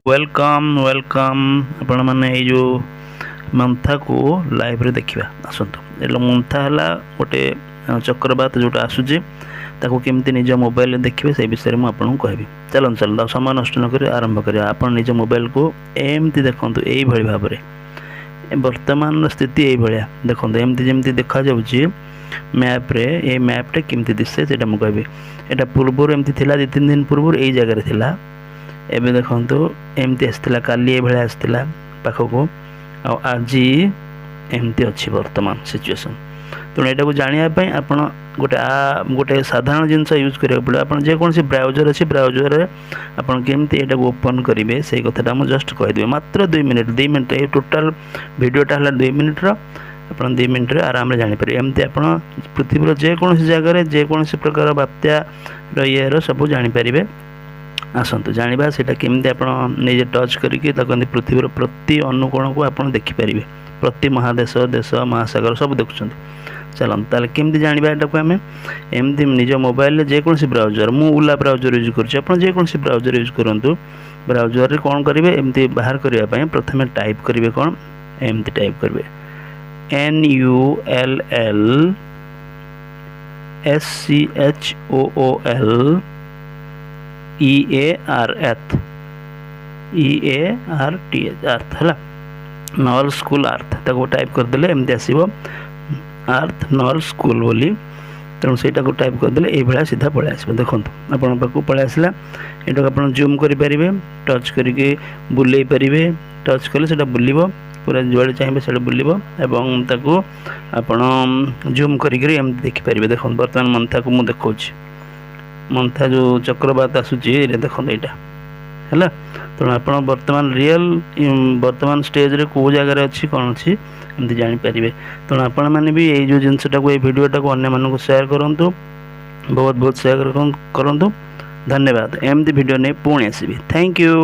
Welcome आपण मैंने जो मंथा को लाइव रे देखा आसतु एट मंथा है गोटे चक्रवात जोटा आसूची ताको केमती निज मोबाइल देखिए से विषय में आपको कहबी। चलो समय नष्ट नक आरंभ करिया। आपण निज मोबाइल को एमती देखु यही भाव में वर्तमान स्थिति यही भाया देखो एमती जमी देखा मैप रे ये मैपटा केमती दिशे से कहबी। एटा पूर्व एमती थिला 2-3 दिन पूर्व यही जगह थिला एबे देखंतु एमती आसला काली ए भले आसला पाखक आज एमती अच्छी वर्तमान सिचुएशन। तेणु यहाँ जानापी आप गोटे साधारण जिनस यूज करा पड़े। आप जेकोसी ब्राउजर अच्छे ब्राउजर आप केमती यहाँ ओपन करेंगे से कथा मुझे जस्ट कहीदेवी मात्र 2 मिनिट ये टोटाल भिडटा है 2 मिनिट्र आप 2 मिनिट्रे आराम से जापर एमती आप पृथ्वी जेकोसी जगार जेकोसी प्रकार बात्या ये सब जापर। आसतु जाना से केमती आप निजे टच करके पृथ्वी प्रति अनुकोण को आप देखिपारे प्रति महादेश देश महासागर सब देखुं। चलो ताल केमती जाना यहाँ को आम एमती निज मोबाइल जेकोसी ब्राउजर मु ओला ब्राउजर यूज करोसी ब्राउजर यूज करूँ। ब्राउजर कौन करेंगे एमती बाहर करने प्रथम टाइप करेंगे कौन एमती टाइप करेंगे NULLSCHOOL EARTH अर्थ है नॉल स्कूल अर्थ ताको टाइप करदे एमती आसो अर्थ नॉल स्कूल बोली। तेणु से टाइप करदे ये सीधा पलि आस देखो आपण पाक पलि आसला यहाँ आप जूम करेंगे टच करके बुले पारे टच कले से बुलब पूरा जुआड़े चाहिए से बुलब एवं ताको आपण जूम करके एमती देखिपारे। देखो बर्तमान मंथा को मुझे देखा मंथा जो चक्रवात आसूची देखो यहाँ है। तेणु आप बर्तमान रियल बर्तमान स्टेज रे कौ जगार अच्छी कौन अच्छी एमती जापर। तेणु आपण मैंने भी ये जो जिनटा को भिडटा को अन्य मानक शेयर करूँ बहुत बहुत शेयर करूँ। धन्यवाद। एमती भिडियो नहीं पुणी आसबि। Thank you.